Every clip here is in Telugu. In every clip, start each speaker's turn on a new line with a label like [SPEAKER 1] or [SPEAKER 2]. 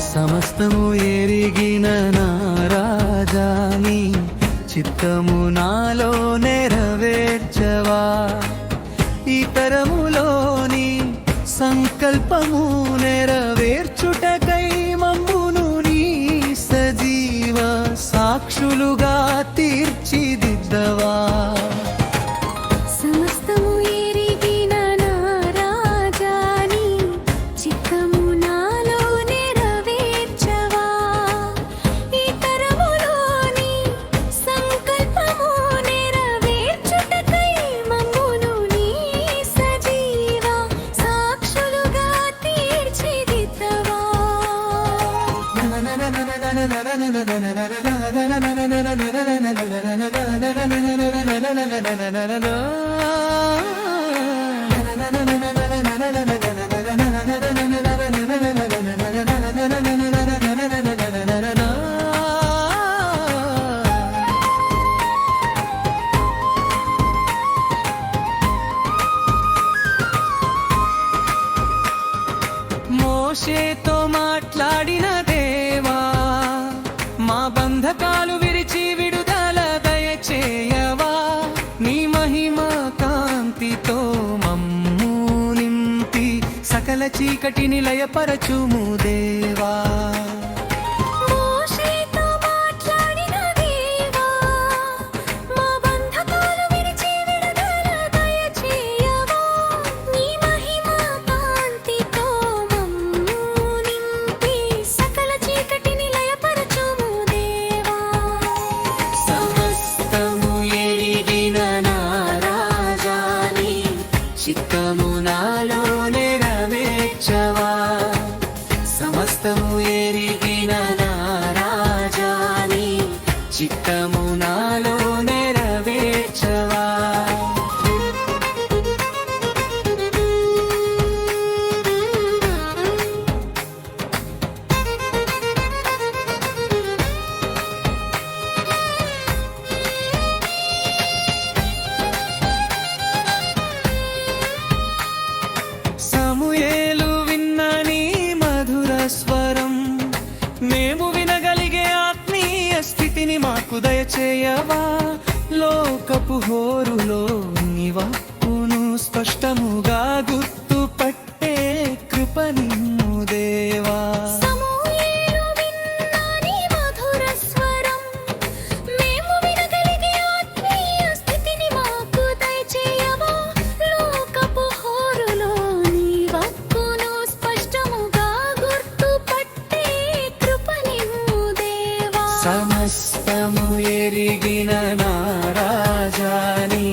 [SPEAKER 1] సమస్తము ఎరిగిన నా రాజాని చిత్తము నాలో నెరవేర్చవా ఈ తరములోని సంకల్పము నెరవేర్చుటకై మమ్మును నీ సజీవ సాక్షులుగా తీర్చిదిద్దవా మోషేతో మాట్లాడిన దేవా మా బంధకాలు విరిచి విడుదల దయచేయవా నీ మహిమ కాంతితో మమ్ము నింపి సకల చీకటిని లయపరచుము దేవా చిత్తము నాలో నెరవేర్చవా సమస్తము ఎరిగిన నా రాజాని చిత్తము నాలో నెరవేర్చవా సమూయేలు విన్న నీ మధుర స్వరం మేము వినగలిగే ఆత్మీయ స్థితిని మాకు దయచేయవా లోకపు హోరులో నీ వాక్కును స్పష్టముగా గుర్తుపట్టే కృప నిమ్ము దేవా సమస్తము ఎరిగిన నా రాజాని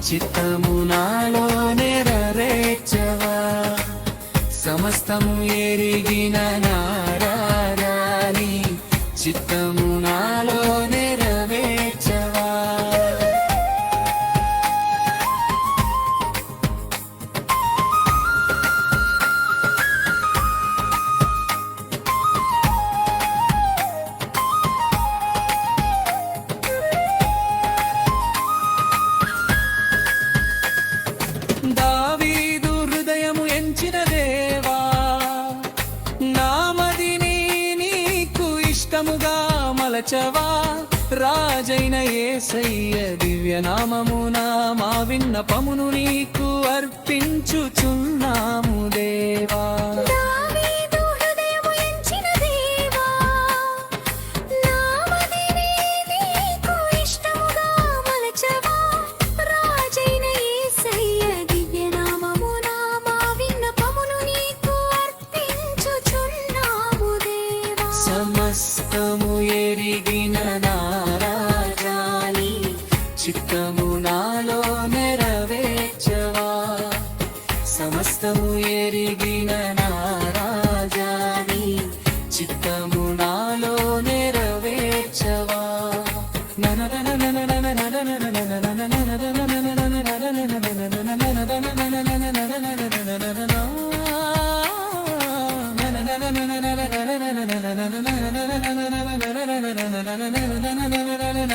[SPEAKER 1] చిత్తము నాలో నెరవేర్చవా సమస్తము ఎరిగిన నా రాజాని చిత్తము నాలో నెరవేర్చవా దావీదు హృదయము ఎంచిన దేవా నామదిని నీకు ఇష్టముగా మలచవా రాజైన యేసయ్య దివ్యనామమున మా విన్నపమును నీకు అర్పించుచున్నాము దేవా సమస్తము ఎరిగిన నా రాజాని చిత్తము నాలో నెరవేర్చవా సమస్తము ఎరిగిన నా రాజాని చిత్తము నాలో నెరవేర్చవా నన